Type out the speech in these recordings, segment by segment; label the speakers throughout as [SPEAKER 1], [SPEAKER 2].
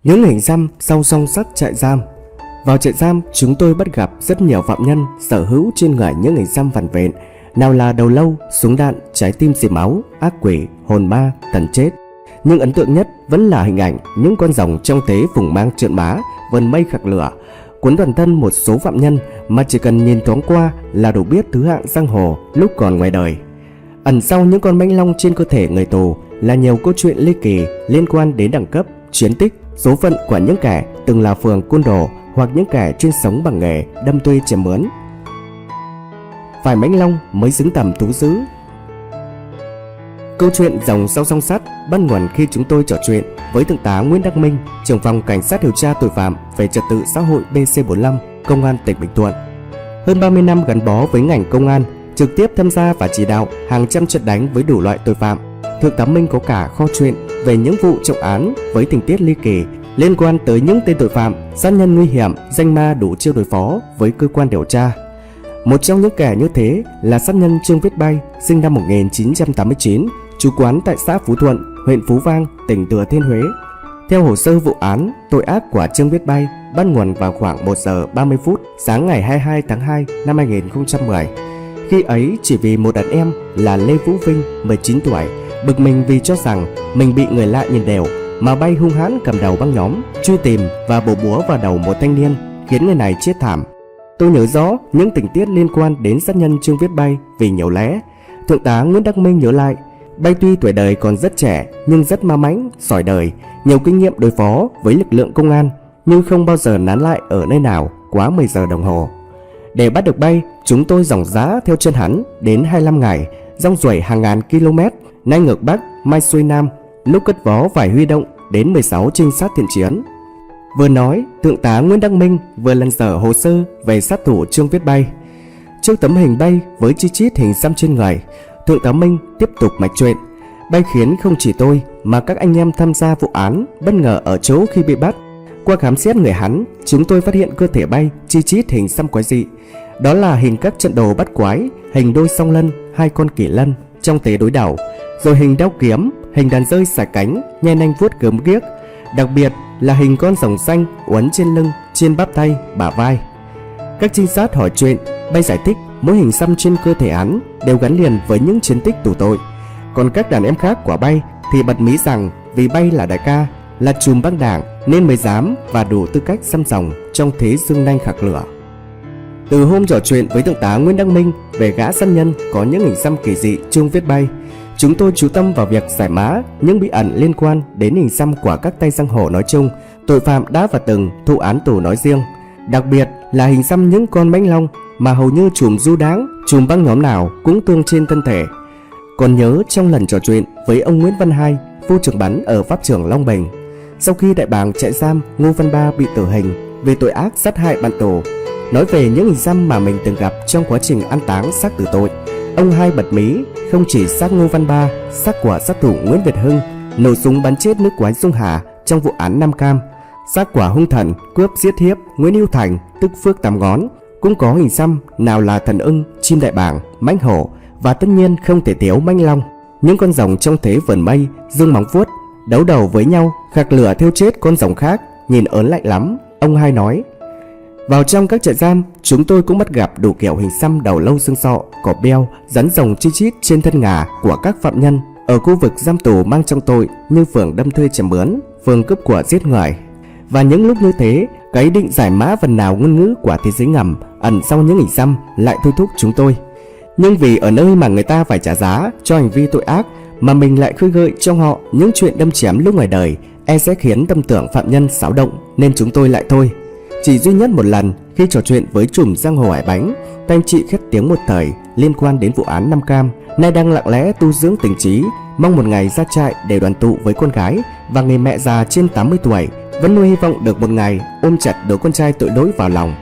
[SPEAKER 1] Những hình xăm sau song sắt trại giam. Vào trại giam, chúng tôi bắt gặp rất nhiều phạm nhân sở hữu trên người những hình xăm vằn vện, nào là đầu lâu, súng đạn, trái tim xì máu, ác quỷ, hồn ma, thần chết. Nhưng ấn tượng nhất vẫn là hình ảnh những con rồng trong thế vùng mang trợn má, vần mây khạc lửa, cuốn toàn thân một số phạm nhân mà chỉ cần nhìn thoáng qua là đủ biết thứ hạng giang hồ lúc còn ngoài đời. Ẩn sau những con mãnh long trên cơ thể người tù là nhiều câu chuyện ly kỳ liên quan đến đẳng cấp, chiến tích, số phận của những kẻ từng là phường côn đồ hoặc những kẻ chuyên sống bằng nghề đâm thuê chém mướn. Phải mãnh long mới xứng tầm thú dữ. Câu chuyện rồng sau song sắt bắt nguồn khi chúng tôi trò chuyện với Thượng tá Nguyễn Đắc Minh, trưởng phòng cảnh sát điều tra tội phạm về trật tự xã hội BC45, Công an tỉnh Bình Thuận. Hơn 30 năm gắn bó với ngành công an, trực tiếp tham gia và chỉ đạo hàng trăm trận đánh với đủ loại tội phạm, Thượng tá Minh có cả kho chuyện về những vụ trọng án với tình tiết ly kỳ liên quan tới những tên tội phạm, sát nhân nguy hiểm, danh ma đủ chiêu đối phó với cơ quan điều tra. Một trong những kẻ như thế là sát nhân Trương Viết Bay, sinh năm 1989, trú quán tại xã Phú Thuận, huyện Phú Vang, tỉnh Thừa Thiên Huế. Theo hồ sơ vụ án, tội ác của Trương Viết Bay bắt nguồn vào khoảng 1 giờ 30 phút sáng ngày 22 tháng 2 năm 2010. Khi ấy chỉ vì một đàn em là Lê Vũ Vinh, 19 tuổi, bực mình vì cho rằng mình bị người lạ nhìn đều mà Bay hung hãn cầm đầu băng nhóm, truy tìm và bổ búa vào đầu một thanh niên, khiến người này chết thảm. Tôi nhớ rõ những tình tiết liên quan đến sát nhân Trương Viết Bay vì nhiều lẽ. Thượng tá Nguyễn Đắc Minh nhớ lại, Bay tuy tuổi đời còn rất trẻ nhưng rất ma mãnh, giỏi đời, nhiều kinh nghiệm đối phó với lực lượng công an, nhưng không bao giờ nán lại ở nơi nào quá 10 giờ đồng hồ. Để bắt được Bay, chúng tôi dòng dã theo chân hắn đến 25 ngày, rong ruổi hàng ngàn km, nay ngược Bắc, mai xuôi Nam, lúc cất vó phải huy động đến 16 trinh sát thiện chiến. Vừa nói, Thượng tá Nguyễn Đắc Minh vừa lần dở hồ sơ về sát thủ Trương Viết Bay. Trước tấm hình Bay với chi chít hình xăm trên người, Thượng tá Minh tiếp tục mạch chuyện. Bay khiến không chỉ tôi mà các anh em tham gia vụ án bất ngờ ở chỗ khi bị bắt. Qua khám xét người hắn, chúng tôi phát hiện cơ thể Bay chi chít hình xăm quái dị. Đó là hình các trận đồ bắt quái, hình đôi song lân, hai con kỳ lân trong thế đối đảo, rồi hình đao kiếm, hình đàn rơi xài cánh, nhe nanh vuốt gớm ghiếc. Đặc biệt là hình con rồng xanh uốn trên lưng, trên bắp tay, bả vai. Các trinh sát hỏi chuyện, Bay giải thích mỗi hình xăm trên cơ thể hắn đều gắn liền với những chiến tích tù tội. Còn các đàn em khác của Bay thì bật mí rằng vì Bay là đại ca, là trùm băng đảng nên mới dám và đủ tư cách xăm rồng trong thế dương nanh khạc lửa. Từ hôm trò chuyện với Thượng tá Nguyễn Đắc Minh về gã sát nhân có những hình xăm kỳ dị Trương Viết Bay, chúng tôi chú tâm vào việc giải mã những bí ẩn liên quan đến hình xăm của các tay giang hồ nói chung, tội phạm đã và từng thụ án tù nói riêng. Đặc biệt là hình xăm những con mãnh long mà hầu như chùm du đáng, chùm băng nhóm nào cũng tương trên thân thể. Còn nhớ trong lần trò chuyện với ông Nguyễn Văn Hai, phu trưởng bắn ở pháp trường Long Bình, sau khi đại bàng trại giam Ngô Văn Ba bị tử hình về tội ác sát hại bạn tù, nói về những hình xăm mà mình từng gặp trong quá trình an táng xác tử tội, ông Hai bật mí không chỉ xác Ngô Văn Ba, xác của sát thủ Nguyễn Việt Hưng nổ súng bắn chết nữ quái Dung Hà trong vụ án Nam Cam, xác của hung thần cướp giết hiếp Nguyễn Hữu Thành tức Phước Tám Ngón cũng có hình xăm, nào là thần ưng, chim đại bàng, mãnh hổ và tất nhiên không thể thiếu mãnh long. Những con rồng trong thế vườn mây dương móng vuốt đấu đầu với nhau, khạc lửa thiêu chết con rồng khác, nhìn ớn lạnh lắm. Ông Hai nói, vào trong các trại giam, chúng tôi cũng bắt gặp đủ kiểu hình xăm đầu lâu xương sọ, cỏ beo, rắn rồng chi chít trên thân ngà của các phạm nhân ở khu vực giam tù mang trọng tội như phường đâm thuê chém mướn, phường cướp của giết người. Và những lúc như thế, cái định giải mã phần nào ngôn ngữ của thế giới ngầm ẩn sau những hình xăm lại thôi thúc chúng tôi. Nhưng vì ở nơi mà người ta phải trả giá cho hành vi tội ác mà mình lại khơi gợi cho họ những chuyện đâm chém lúc ngoài đời, sẽ khiến tâm tưởng phạm nhân xáo động, nên chúng tôi lại thôi. Chỉ duy nhất một lần khi trò chuyện với trùm giang hồ Hải Bánh, các anh chị khét tiếng một thời liên quan đến vụ án Nam Cam, nay đang lặng lẽ tu dưỡng tình trí, mong một ngày ra trại để đoàn tụ với con gái, và người mẹ già trên 80 tuổi vẫn nuôi hy vọng được một ngày ôm chặt đứa con trai tội lỗi vào lòng.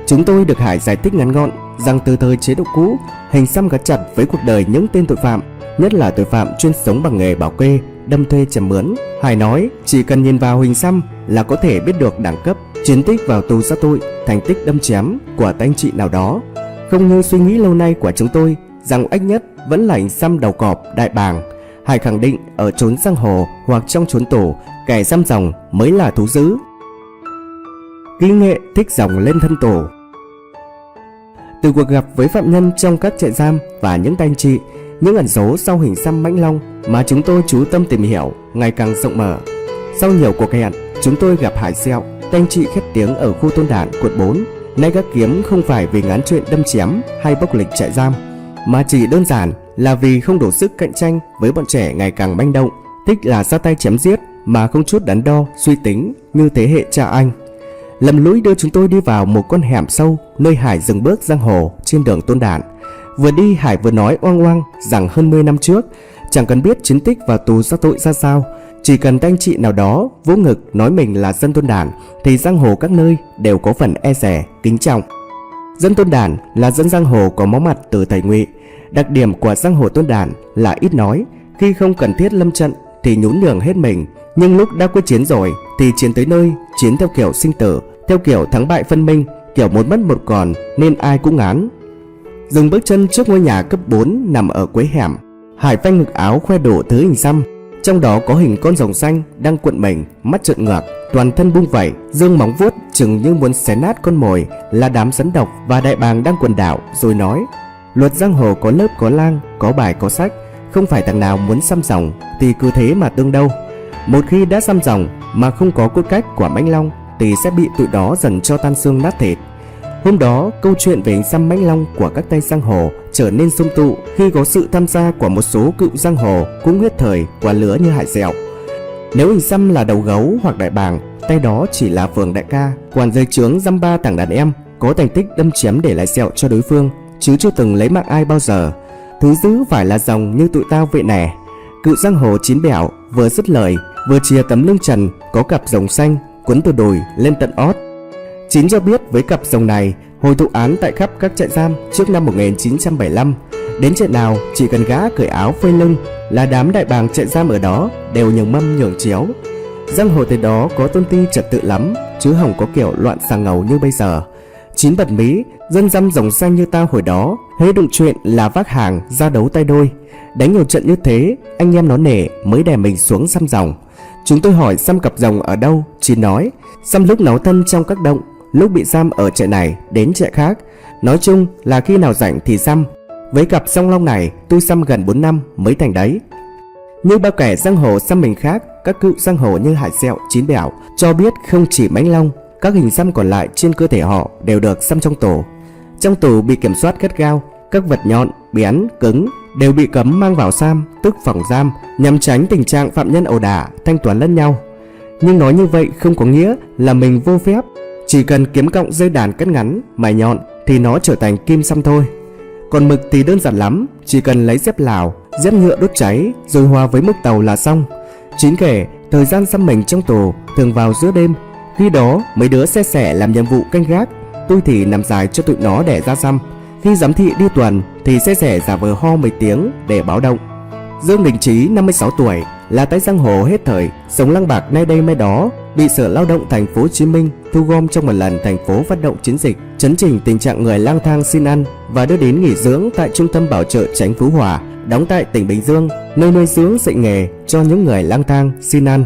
[SPEAKER 1] Chúng tôi được Hải giải thích ngắn gọn rằng từ thời chế độ cũ, hình xăm gắn chặt với cuộc đời những tên tội phạm, nhất là tội phạm chuyên sống bằng nghề bảo kê, đâm thuê chém mướn. Hải nói chỉ cần nhìn vào hình xăm là có thể biết được đẳng cấp, chiến tích vào tù ra tội, thành tích đâm chém của tay anh chị nào đó. Không như suy nghĩ lâu nay của chúng tôi rằng ách nhất vẫn là hình xăm đầu cọp đại bàng. Hải khẳng định ở chốn giang hồ hoặc trong chốn tù, kẻ giam rồng mới là thú dữ. Kỹ nghệ thích dòng lên thân tù. Từ cuộc gặp với phạm nhân trong các trại giam và những anh chị, những ẩn dấu sau hình xăm mãnh long mà chúng tôi chú tâm tìm hiểu ngày càng rộng mở. Sau nhiều cuộc hẹn, chúng tôi gặp Hải Sẹo, anh chị khét tiếng ở khu Tôn Đản, quận 4. Nay gác kiếm không phải vì ngán chuyện đâm chém hay bốc lịch trại giam, mà chỉ đơn giản là vì không đủ sức cạnh tranh với bọn trẻ ngày càng manh động, thích là ra tay chém giết mà không chút đắn đo suy tính như thế hệ cha anh. Lầm lũi đưa chúng tôi đi vào một con hẻm sâu nơi Hải dừng bước giang hồ trên đường Tôn Đản. Vừa đi, Hải vừa nói oang oang rằng hơn 10 năm trước, chẳng cần biết chiến tích vào tù do tội ra sao, chỉ cần anh chị nào đó vỗ ngực nói mình là dân Tôn Đản thì giang hồ các nơi đều có phần e dè, kính trọng. Dân Tôn Đản là dân giang hồ có máu mặt từ thời Ngụy. Đặc điểm của giang hồ Tôn Đản là ít nói, khi không cần thiết lâm trận thì nhún nhường hết mình, nhưng lúc đã quyết chiến rồi thì chiến tới nơi, chiến theo kiểu sinh tử, theo kiểu thắng bại phân minh, kiểu một mất một còn nên ai cũng ngán. Dừng bước chân trước ngôi nhà cấp 4 nằm ở cuối hẻm, Hải phanh ngực áo khoe đủ thứ hình xăm, trong đó có hình con rồng xanh đang cuộn mình, mắt trợn ngược, toàn thân bung vẩy, dương móng vuốt chừng như muốn xé nát con mồi là đám rắn độc và đại bàng đang quần đảo, rồi nói: luật giang hồ có lớp có lang, có bài có sách, không phải thằng nào muốn xăm rồng thì cứ thế mà tương đâu. Một khi đã xăm rồng mà không có cốt cách của mãnh long thì sẽ bị tụi đó dần cho tan xương nát thịt. Hôm đó, câu chuyện về hình xăm mãnh long của các tay giang hồ trở nên sum tụ khi có sự tham gia của một số cựu giang hồ cũng huyết thời qua lứa như Hải Sẹo. Nếu hình xăm là đầu gấu hoặc đại bàng, tay đó chỉ là phường đại ca, quản dưới trướng dăm ba thằng đàn em có thành tích đâm chém để lại sẹo cho đối phương, chứ chưa từng lấy mạng ai bao giờ. Thứ dữ phải là dòng như tụi tao vậy nè. Cựu giang hồ chín bẻo vừa dứt lời vừa chia tấm lưng trần có cặp rồng xanh quấn từ đùi lên tận ót. Chín cho biết với cặp rồng này hồi thụ án tại khắp các trại giam trước năm 1975. Đến trại nào chỉ cần gã cởi áo phơi lưng là đám đại bàng trại giam ở đó đều nhường mâm nhường chiếu. Giang hồ từ đó có tôn ti trật tự lắm, chứ không có kiểu loạn xà ngầu như bây giờ. Chín bật mí, dân dăm rồng xanh như tao hồi đó hễ đụng chuyện là vác hàng ra đấu tay đôi. Đánh nhiều trận như thế, anh em nó nể mới đè mình xuống xăm rồng. Chúng tôi hỏi xăm cặp rồng ở đâu, Chín nói xăm lúc nấu thân trong các động, lúc bị giam ở trại này đến trại khác. Nói chung là khi nào rảnh thì xăm. Với cặp song long này tôi xăm gần 4 năm mới thành đấy. Như bao kẻ giang hồ xăm mình khác, các cựu giang hồ như Hải Sẹo, Chín bẻo cho biết không chỉ mãnh long, các hình xăm còn lại trên cơ thể họ đều được xăm trong tù. Trong tù bị kiểm soát gắt gao, các vật nhọn, bén, cứng đều bị cấm mang vào giam, tức phòng giam, nhằm tránh tình trạng phạm nhân ẩu đả, thanh toán lẫn nhau. Nhưng nói như vậy không có nghĩa là mình vô phép. Chỉ cần kiếm cọng dây đàn cắt ngắn, mài nhọn thì nó trở thành kim xăm thôi. Còn mực thì đơn giản lắm, chỉ cần lấy dép Lào, dép nhựa đốt cháy rồi hòa với mực tàu là xong. Chín kể thời gian xăm mình trong tù thường vào giữa đêm, khi đó mấy đứa xe sẻ làm nhiệm vụ canh gác, tôi thì nằm dài cho tụi nó để ra xăm. Khi giám thị đi tuần thì xe sẻ giả vờ ho 10 tiếng để báo động. Dương Đình Trí 56 tuổi là tay giang hồ hết thời, sống lăng bạc nay đây mai đó, bị Sở Lao động thành phố Hồ Chí Minh thu gom trong một lần thành phố phát động chiến dịch chấn chỉnh tình trạng người lang thang xin ăn và đưa đến nghỉ dưỡng tại trung tâm bảo trợ Chánh Phú Hòa, đóng tại tỉnh Bình Dương, nơi nuôi dưỡng dạy nghề cho những người lang thang xin ăn.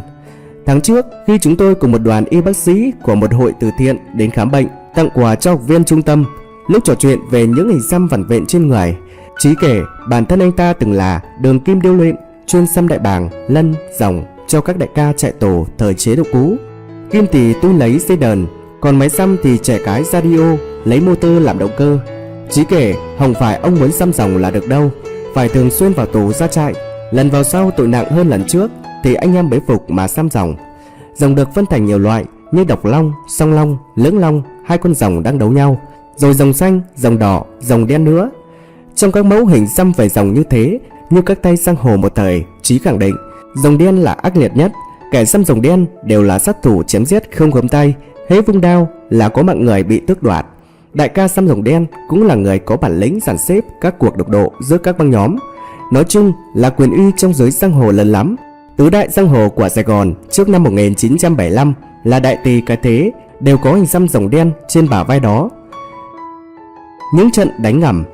[SPEAKER 1] Tháng trước, khi chúng tôi cùng một đoàn y bác sĩ của một hội từ thiện đến khám bệnh, tặng quà cho học viên trung tâm, lúc trò chuyện về những hình xăm vằn vện trên người, Trí kể bản thân anh ta từng là đường kim điêu luyện, chuyên xăm đại bàng, lân, rồng cho các đại ca chạy tù thời chế độ cũ. Kim thì tôi lấy dây đờn, còn máy xăm thì trẻ cái radio lấy motor làm động cơ. Trí kể không phải ông muốn xăm rồng là được đâu, phải thường xuyên vào tù ra trại, lần vào sau tội nặng hơn lần trước thì anh em bế phục mà xăm rồng. Rồng được phân thành nhiều loại như độc long, song long, lưỡng long, hai con rồng đang đấu nhau, rồi rồng xanh, rồng đỏ, rồng đen nữa. Trong các mẫu hình xăm về rồng như thế, như các tay giang hồ một thời, Trí khẳng định rồng đen là ác liệt nhất. Kẻ xăm rồng đen đều là sát thủ chém giết không gớm tay, hễ vung đao là có mạng người bị tước đoạt. Đại ca xăm rồng đen cũng là người có bản lĩnh dàn xếp các cuộc độc độ giữa các băng nhóm. Nói chung là quyền uy trong giới giang hồ lớn lắm. Tứ đại giang hồ của Sài Gòn trước năm 1975 là Đại Tỳ, Cái Thế đều có hình xăm rồng đen trên bả vai đó. Những trận đánh ngầm.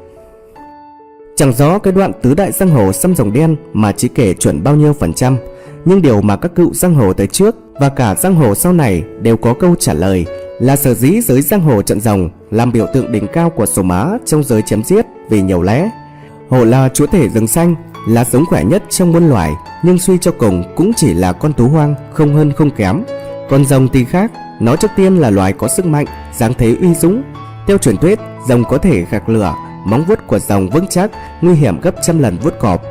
[SPEAKER 1] Chẳng rõ cái đoạn tứ đại giang hồ xăm rồng đen mà Trí kể chuẩn bao nhiêu phần trăm, nhưng điều mà các cựu giang hồ tới trước và cả giang hồ sau này đều có câu trả lời là sở dĩ giới giang hồ trận rồng làm biểu tượng đỉnh cao của số má trong giới chém giết vì nhiều lẽ. Hổ là chúa tể rừng xanh, là sống khỏe nhất trong muôn loài, nhưng suy cho cùng cũng chỉ là con thú hoang, không hơn không kém. Còn rồng thì khác, nó trước tiên là loài có sức mạnh, dáng thế uy dũng. Theo truyền thuyết, rồng có thể gạc lửa, móng vuốt của rồng vững chắc, nguy hiểm gấp trăm lần vuốt cọp.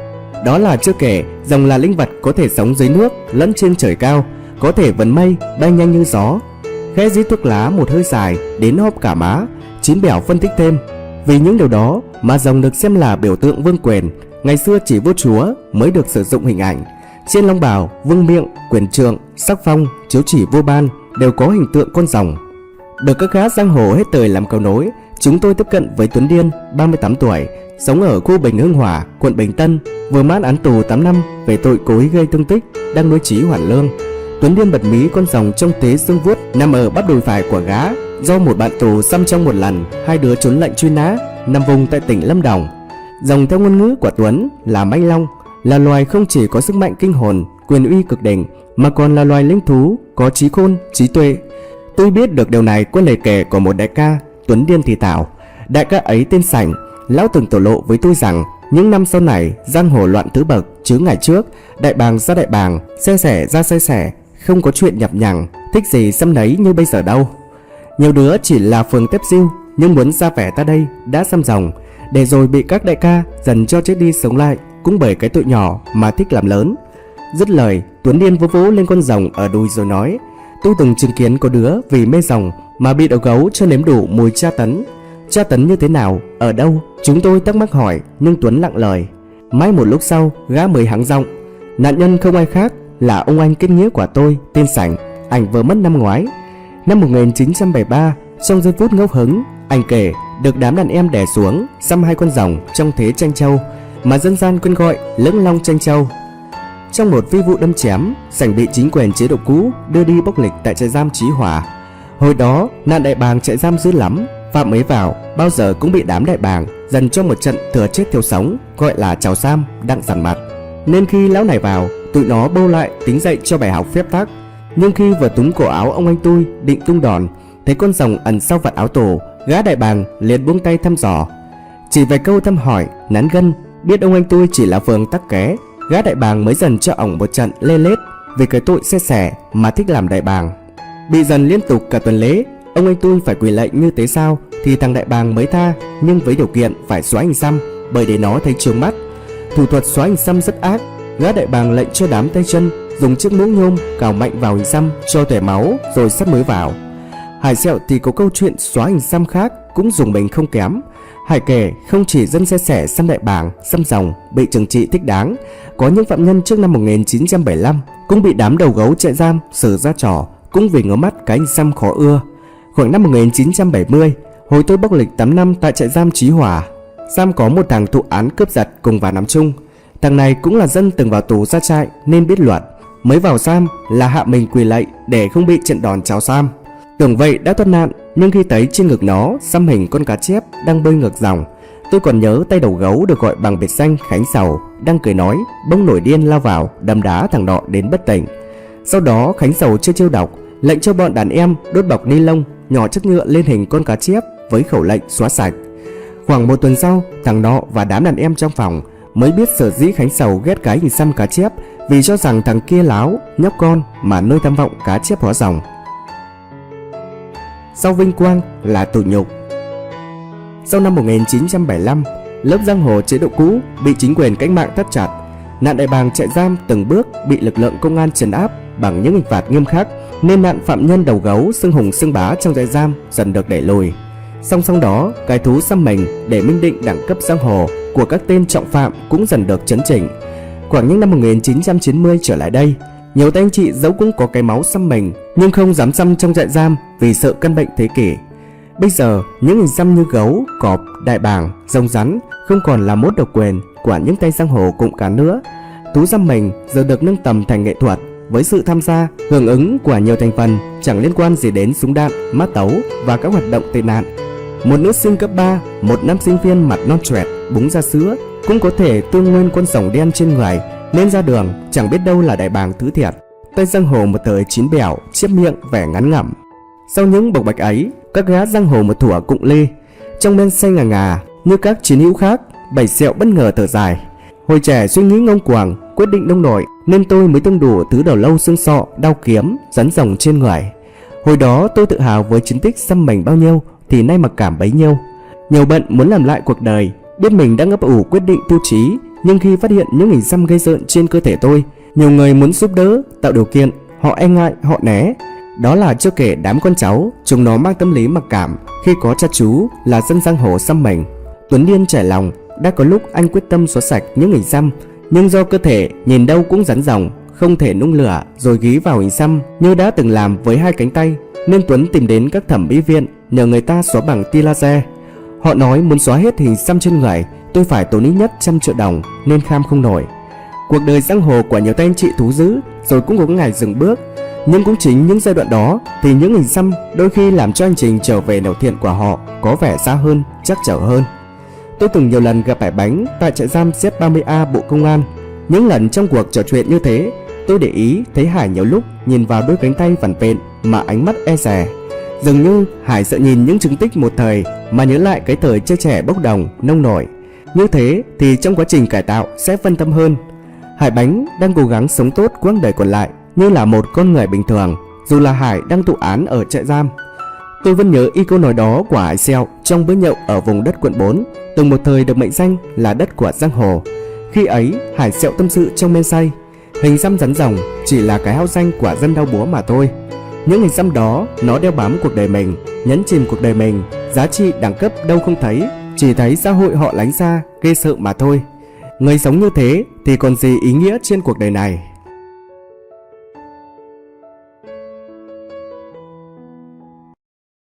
[SPEAKER 1] Đó là chưa kể, rồng là linh vật có thể sống dưới nước lẫn trên trời cao, có thể vần mây, bay nhanh như gió. Khẽ rít thuốc lá một hơi dài đến hóp cả má. Chín Bẻo phân tích thêm, vì những điều đó mà rồng được xem là biểu tượng vương quyền. Ngày xưa chỉ vua chúa mới được sử dụng hình ảnh. Trên long bào, vương miện, quyền trượng, sắc phong, chiếu chỉ vua ban đều có hình tượng con rồng. Được các gã giang hồ hết thời làm cầu nối, chúng tôi tiếp cận với Tuấn Điên, 38 tuổi, sống ở khu Bình Hưng Hòa, quận Bình Tân, vừa mãn án tù 8 năm về tội cố ý gây thương tích, đang nuôi trí hoàn lương. Tuấn Điên bật mí con rồng trong tế xương vuốt nằm ở bắp đùi phải của gã, do một bạn tù xăm trong một lần. Hai đứa trốn lệnh truy nã, nằm vùng tại tỉnh Lâm Đồng. Rồng theo ngôn ngữ của Tuấn là mãnh long, là loài không chỉ có sức mạnh kinh hồn, quyền uy cực đỉnh, mà còn là loài linh thú có trí khôn, trí tuệ. Tôi biết được điều này qua lời kể của một đại ca. Tuấn Điên thì thảo, đại ca ấy tên Sảnh. Lão từng thổ lộ với tôi rằng những năm sau này giang hồ loạn thứ bậc, chứ ngày trước đại bàng ra đại bàng, xe sẻ ra xe sẻ, không có chuyện nhập nhằng, thích gì xăm nấy như bây giờ đâu. Nhiều đứa chỉ là phường tép diêu, nhưng muốn ra vẻ ta đây đã xăm rồng, để rồi bị các đại ca dần cho chết đi sống lại, cũng bởi cái tội nhỏ mà thích làm lớn. Dứt lời, Tuấn Điên vỗ vỗ lên con rồng ở đùi rồi nói, tôi từng chứng kiến có đứa vì mê rồng mà bị đầu gấu cho nếm đủ mùi tra tấn. Tra tấn như thế nào, ở đâu? Chúng tôi thắc mắc hỏi, nhưng Tuấn lặng lời. Mãi một lúc sau, gã mới hắng giọng, nạn nhân không ai khác là ông anh kết nghĩa của tôi tên Sảnh. Anh vừa mất năm ngoái. Năm 1973, trong giây phút ngẫu hứng, anh kể được đám đàn em đè xuống xăm hai con rồng trong thế tranh châu mà dân gian quen gọi lưỡng long tranh châu. Trong một phi vụ đâm chém, Sảnh bị chính quyền chế độ cũ đưa đi bốc lịch tại trại giam Chí Hòa. Hồi đó nạn đại bàng trại giam dữ lắm, phạm mới vào bao giờ cũng bị đám đại bàng dần cho một trận thừa chết thiếu sống, gọi là chào Sam đặng dằn mặt. Nên khi lão này vào, tụi nó bâu lại tính dạy cho bài học phép tắc. Nhưng khi vừa túm cổ áo ông anh tôi định tung đòn, thấy con rồng ẩn sau vạt áo tù, gã đại bàng liền buông tay thăm dò. Chỉ vài câu thăm hỏi nắn gân, biết ông anh tôi chỉ là phường tắc ké, gã đại bàng mới dần cho ổng một trận lê lết vì cái tội xe sẻ mà thích làm đại bàng. Bị dần liên tục cả tuần lễ, ông anh tôi phải quỳ lạy như thế sao thì thằng đại bàng mới tha, nhưng với điều kiện phải xóa hình xăm, bởi để nó thấy trướng mắt. Thủ thuật xóa hình xăm rất ác. Gã đại bàng lệnh cho đám tay chân dùng chiếc muỗng nhôm cào mạnh vào hình xăm cho tẻ máu rồi sắt mới vào. Hải Sẹo thì có câu chuyện xóa hình xăm khác cũng dùng mình không kém. Hải kể không chỉ dân xe sẻ xăm đại bàng, xăm rồng bị trừng trị thích đáng, có những phạm nhân trước năm 1975 cũng bị đám đầu gấu trại giam xử ra trò, cũng vì ngó mắt cái hình xăm khó ưa. Khoảng năm 1970, hồi tôi bốc lịch 8 năm tại trại giam Chí Hòa, giam có một thằng thụ án cướp giật cùng vào nằm chung. Thằng này cũng là dân từng vào tù ra trại nên biết luật. Mới vào giam là hạ mình quỳ lạy để không bị trận đòn cháo giam. Tưởng vậy đã thoát nạn, nhưng khi thấy trên ngực nó xăm hình con cá chép đang bơi ngược dòng. Tôi còn nhớ tay đầu gấu được gọi bằng biệt danh Khánh Sầu đang cười nói, bỗng nổi điên lao vào đấm đá thằng nọ đến bất tỉnh. Sau đó Khánh Sầu chưa chiêu độc, lệnh cho bọn đàn em đốt bọc ni lông nhỏ chất nhựa lên hình con cá chép với khẩu lệnh xóa sạch. Khoảng một tuần sau, thằng nọ và đám đàn em trong phòng mới biết sở dĩ Khánh Sầu ghét cái hình xăm cá chép, vì cho rằng thằng kia láo, nhóc con mà nơi tham vọng cá chép hóa rồng. Sau vinh quang là tủi nhục. Sau năm 1975, lớp giang hồ chế độ cũ bị chính quyền cách mạng thắt chặt. Nạn đại bàng trại giam từng bước bị lực lượng công an trấn áp bằng những hình phạt nghiêm khắc, nên nạn phạm nhân đầu gấu xưng hùng xưng bá trong trại giam dần được đẩy lùi. Song song đó, cái thú xăm mình để minh định đẳng cấp giang hồ của các tên trọng phạm cũng dần được chấn chỉnh. Khoảng những năm 1990 trở lại đây, nhiều tay anh chị dẫu cũng có cái máu xăm mình nhưng không dám xăm trong trại giam vì sợ căn bệnh thế kỷ. Bây giờ, những hình xăm như gấu, cọp, đại bàng, rồng rắn không còn là mốt độc quyền của những tay giang hồ cụm cán nữa. Thú xăm mình giờ được nâng tầm thành nghệ thuật với sự tham gia, hưởng ứng của nhiều thành phần chẳng liên quan gì đến súng đạn, mã tấu và các hoạt động tệ nạn. Một nữ sinh cấp 3, một nam sinh viên mặt non choẹt, búng ra sữa cũng có thể tương nguyên con rồng đen trên người, nên ra đường chẳng biết đâu là đại bàng thứ thiệt. Tay giang hồ một thời chín bẻo, chiếc miệng vẻ ngắn ngẩm. Sau những bộc bạch ấy, các gã giang hồ một thủa cụng lê, trong men say ngà ngà như các chiến hữu khác. Bảy Sẹo bất ngờ thở dài. Hồi trẻ suy nghĩ ngông cuồng, quyết định nông nổi, nên tôi mới từng đủ thứ đầu lâu xương sọ, đao kiếm, rắn rồng trên người. Hồi đó tôi tự hào với chiến tích xăm mình bao nhiêu thì nay mặc cảm bấy nhiêu. Nhiều bận muốn làm lại cuộc đời, biết mình đã ngấp ủ quyết định tiêu chí, nhưng khi phát hiện những hình xăm gây rợn trên cơ thể tôi, nhiều người muốn giúp đỡ, tạo điều kiện, họ e ngại, họ né. Đó là chưa kể đám con cháu, chúng nó mang tâm lý mặc cảm khi có cha chú là dân giang hồ xăm mình. Tuấn Điên trải lòng, đã có lúc anh quyết tâm xóa sạch những hình xăm, nhưng do cơ thể nhìn đâu cũng rắn ròng, không thể nung lửa rồi ghi vào hình xăm như đã từng làm với hai cánh tay, nên Tuấn tìm đến các thẩm mỹ viện nhờ người ta xóa bằng tia laser. Họ nói muốn xóa hết hình xăm trên người, tôi phải tốn ít nhất 100 triệu đồng nên kham không nổi. Cuộc đời giang hồ của nhiều tay anh chị thú dữ, rồi cũng có ngày dừng bước. Nhưng cũng chính những giai đoạn đó thì những hình xăm đôi khi làm cho hành trình trở về nẻo thiện của họ có vẻ xa hơn, chắc trở hơn. Tôi từng nhiều lần gặp Hải Bánh tại trại giam Z30A Bộ Công an. Những lần trong cuộc trò chuyện như thế, tôi để ý thấy Hải nhiều lúc nhìn vào đôi cánh tay vằn vện mà ánh mắt e dè. Dường như Hải sợ nhìn những chứng tích một thời mà nhớ lại cái thời chơi trẻ bốc đồng, nông nổi. Như thế thì trong quá trình cải tạo sẽ phân tâm hơn. Hải Bánh đang cố gắng sống tốt quãng đời còn lại như là một con người bình thường, dù là Hải đang thụ án ở trại giam. Tôi vẫn nhớ y câu nói đó của Hải Sẹo trong bữa nhậu ở vùng đất quận 4, từng một thời được mệnh danh là đất của giang hồ. Khi ấy, Hải Sẹo tâm sự trong men say, hình xăm rắn ròng chỉ là cái hao danh của dân đau búa mà thôi. Những hình xăm đó nó đeo bám cuộc đời mình, nhấn chìm cuộc đời mình, giá trị đẳng cấp đâu không thấy, chỉ thấy xã hội họ lánh xa, ghê sợ mà thôi. Người sống như thế thì còn gì ý nghĩa trên cuộc đời này.